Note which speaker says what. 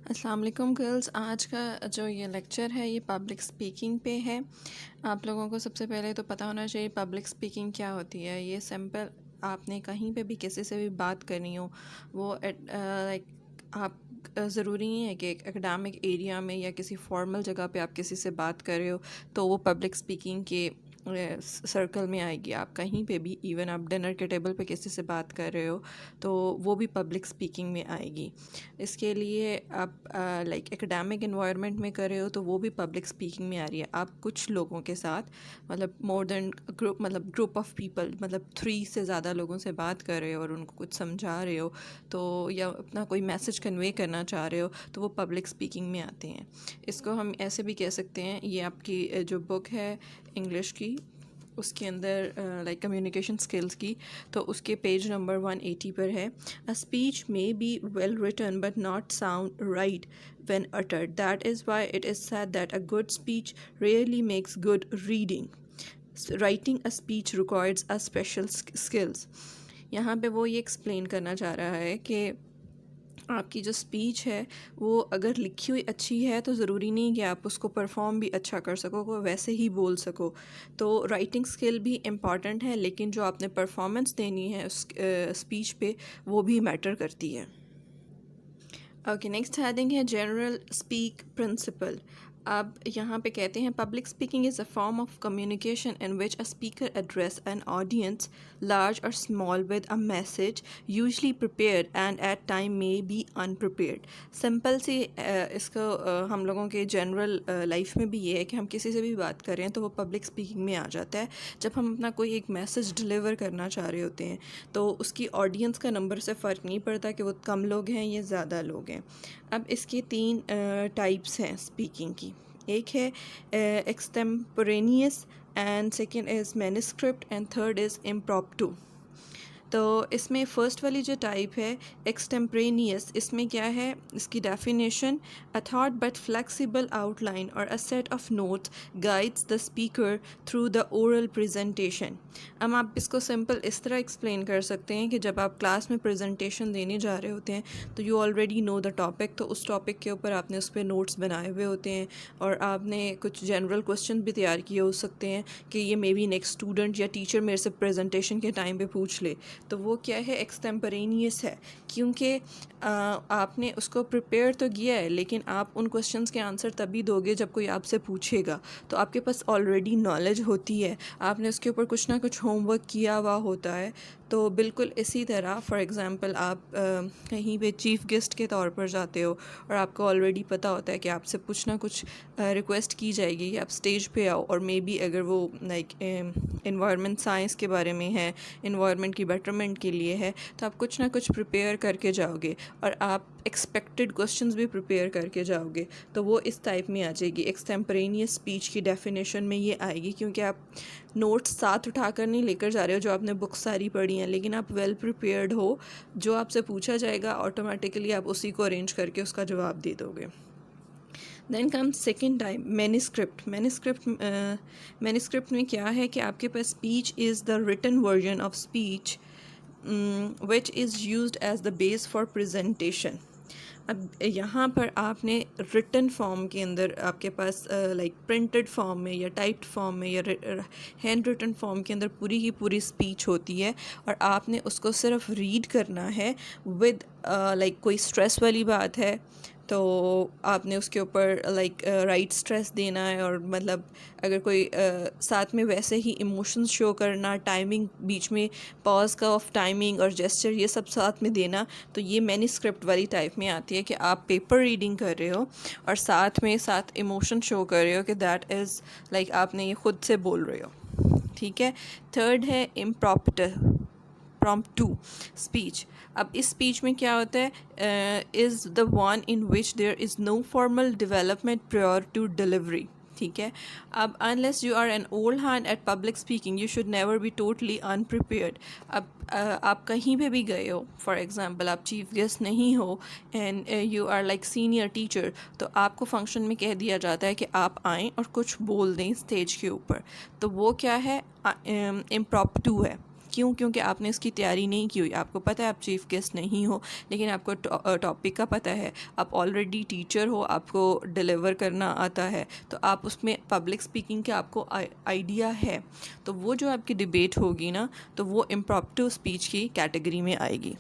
Speaker 1: السلام علیکم گرلز. آج کا جو یہ لیکچر ہے یہ پبلک اسپیکنگ پہ ہے. آپ لوگوں کو سب سے پہلے تو پتہ ہونا چاہیے پبلک اسپیکنگ کیا ہوتی ہے. یہ سمپل آپ نے کہیں پہ بھی کسی سے بھی بات کرنی ہو، وہ لائک آپ ضروری نہیں ہے کہ ایک اکیڈامک ایریا میں یا کسی فارمل جگہ پہ آپ کسی سے بات کر رہے ہو تو وہ پبلک اسپیکنگ کے سرکل میں آئے گی. آپ کہیں پہ بھی، ایون آپ ڈنر کے ٹیبل پہ کسی سے بات کر رہے ہو تو وہ بھی پبلک اسپیکنگ میں آئے گی. اس کے لیے آپ لائک اکیڈیمک انوائرمنٹ میں کر رہے ہو تو وہ بھی پبلک اسپیکنگ میں آ رہی ہے. آپ کچھ لوگوں کے ساتھ مطلب مور دین گروپ، مطلب گروپ آف پیپل، مطلب 3 سے زیادہ لوگوں سے بات کر رہے ہو اور ان کو کچھ سمجھا رہے ہو تو، یا اپنا کوئی میسج کنوے کرنا چاہ رہے ہو تو وہ پبلک اسپیکنگ میں آتے ہیں. اس کو ہم ایسے بھی کہہ سکتے ہیں، یہ آپ کی جو بک ہے انگلش کی، اس کے اندر لائک کمیونیکیشن اسکلس کی، تو اس کے پیج نمبر 180 پر ہے. A speech may be well written but not sound right when uttered. That is why it is said that a good speech rarely makes good reading. Writing a speech requires a special skills. یہاں پہ وہ یہ explain کرنا چاہ رہا ہے کہ آپ کی جو اسپیچ ہے وہ اگر لکھی ہوئی اچھی ہے تو ضروری نہیں کہ آپ اس کو پرفارم بھی اچھا کر سکو، کو ویسے ہی بول سکو. تو رائٹنگ اسکل بھی امپارٹنٹ ہے، لیکن جو آپ نے پرفارمنس دینی ہے اس اسپیچ پہ وہ بھی میٹر کرتی ہے. اوکے، نیکسٹ ہیڈنگ ہے جنرل اسپیک پرنسپل. اب یہاں پہ کہتے ہیں public speaking is a form of communication in which a speaker address an audience large اور small with a message usually prepared and at time may be unprepared. Simple سی اس کو ہم لوگوں کے جنرل لائف میں بھی یہ ہے کہ ہم کسی سے بھی بات کریں تو وہ پبلک اسپیکنگ میں آ جاتا ہے. جب ہم اپنا کوئی ایک میسج ڈلیور کرنا چاہ رہے ہوتے ہیں تو اس کی آڈینس کا نمبر سے فرق نہیں پڑتا کہ وہ کم لوگ ہیں یا زیادہ لوگ ہیں. اب اس کی 3 ٹائپس ہیں اسپیکنگ کی. ایک ہے extemporaneous, and second is manuscript, and third is impromptu. تو اس میں فرسٹ والی جو ٹائپ ہے ایکسٹمپرینیس، اس میں کیا ہے، اس کی definition: a thought but flexible outline اور a set of notes guides the speaker through the oral presentation. اب آپ اس کو سمپل اس طرح ایکسپلین کر سکتے ہیں کہ جب آپ کلاس میں پریزنٹیشن دینے جا رہے ہوتے ہیں تو you already know the topic, تو اس ٹاپک کے اوپر آپ نے اس پہ نوٹس بنائے ہوئے ہوتے ہیں اور آپ نے کچھ جنرل کوسچن بھی تیار کیے ہو سکتے ہیں کہ یہ مے بی نیکسٹ اسٹوڈنٹ یا ٹیچر میرے سے پریزنٹیشن کے ٹائم پہ پوچھ لے. تو وہ کیا ہے، ایکسٹمپرینیس ہے، کیونکہ آپ نے اس کو پریپیئر تو کیا ہے لیکن آپ ان کوسچنس کے آنسر تبھی دو گے جب کوئی آپ سے پوچھے گا. تو آپ کے پاس آلریڈی نالج ہوتی ہے، آپ نے اس کے اوپر کچھ نہ کچھ ہوم ورک کیا ہوا ہوتا ہے. تو بالکل اسی طرح فار ایگزامپل آپ کہیں پہ چیف گیسٹ کے طور پر جاتے ہو اور آپ کو آلریڈی پتہ ہوتا ہے کہ آپ سے کچھ نہ کچھ ریکویسٹ کی جائے گی کہ آپ اسٹیج پہ آؤ، اور مے بی اگر وہ لائک انوائرمنٹ سائنس کے بارے میں ہے، انوائرمنٹ کی بیٹرمنٹ کے لیے ہے، تو آپ کچھ نہ کچھ پریپیئر کر کے جاؤ گے اور آپ ایکسپیکٹڈ کوسچنز بھی پریپیئر کر کے جاؤ گے. تو وہ اس ٹائپ میں آ جائے گی. ایکسٹمپرینیس اسپیچ کی ڈیفینیشن میں یہ آئے گی، کیونکہ آپ نوٹس ساتھ اٹھا کر نہیں لے کر جا رہے ہو جو آپ نے بک ساری پڑھی ہیں، لیکن آپ ویل پریپیئرڈ ہو، جو آپ سے پوچھا جائے گا آٹومیٹیکلی آپ اسی کو ارینج کر کے اس کا جواب دے دو گے. دین کم سیکنڈ ٹائپ مینuscript. مینuscript میں کیا ہے کہ آپ کے پاس speech is the written version of speech which is used as the base for presentation. اب یہاں پر آپ نے ریٹن فارم کے اندر آپ کے پاس لائک پرنٹڈ فارم میں یا ٹائپڈ فارم میں یا ہینڈ ریٹن فارم کے اندر پوری کی پوری اسپیچ ہوتی ہے، اور آپ نے اس کو صرف ریڈ کرنا ہے ود لائک کوئی اسٹریس والی بات ہے تو آپ نے اس کے اوپر لائک رائٹ اسٹریس دینا ہے، اور مطلب اگر کوئی ساتھ میں ویسے ہی ایموشنز شو کرنا، ٹائمنگ بیچ میں پاز کا آف ٹائمنگ اور جیسچر یہ سب ساتھ میں دینا، تو یہ مینuscript والی ٹائپ میں آتی ہے کہ آپ پیپر ریڈنگ کر رہے ہو اور ساتھ ایموشن شو کر رہے ہو کہ دیٹ از لائک آپ نے یہ خود سے بول رہے ہو. ٹھیک ہے. تھرڈ ہے امپرومپٹو اسپیچ. اب اس اسپیچ میں کیا ہوتا ہے، is the one in which there is no formal development prior to delivery. ٹھیک ہے. اب unless you are an old hand at public speaking you should never be totally unprepared. اب آپ کہیں پہ بھی گئے ہو، فار ایگزامپل آپ چیف گیسٹ نہیں ہو and you are like senior teacher, تو آپ کو فنکشن میں کہہ دیا جاتا ہے کہ آپ آئیں اور کچھ بول دیں اسٹیج کے اوپر، تو وہ کیا ہے، امپرومپٹو ہے. کیوں؟ کیونکہ آپ نے اس کی تیاری نہیں کی ہوئی. آپ کو پتہ ہے آپ چیف گیسٹ نہیں ہو، لیکن آپ کو ٹاپک کا پتہ ہے، آپ آلریڈی ٹیچر ہو، آپ کو ڈیلیور کرنا آتا ہے، تو آپ اس میں پبلک اسپیکنگ کا آپ کو آئیڈیا ہے، تو وہ جو آپ کی ڈبیٹ ہوگی نا، تو وہ امپرومپٹو اسپیچ کی کیٹیگری میں آئے گی.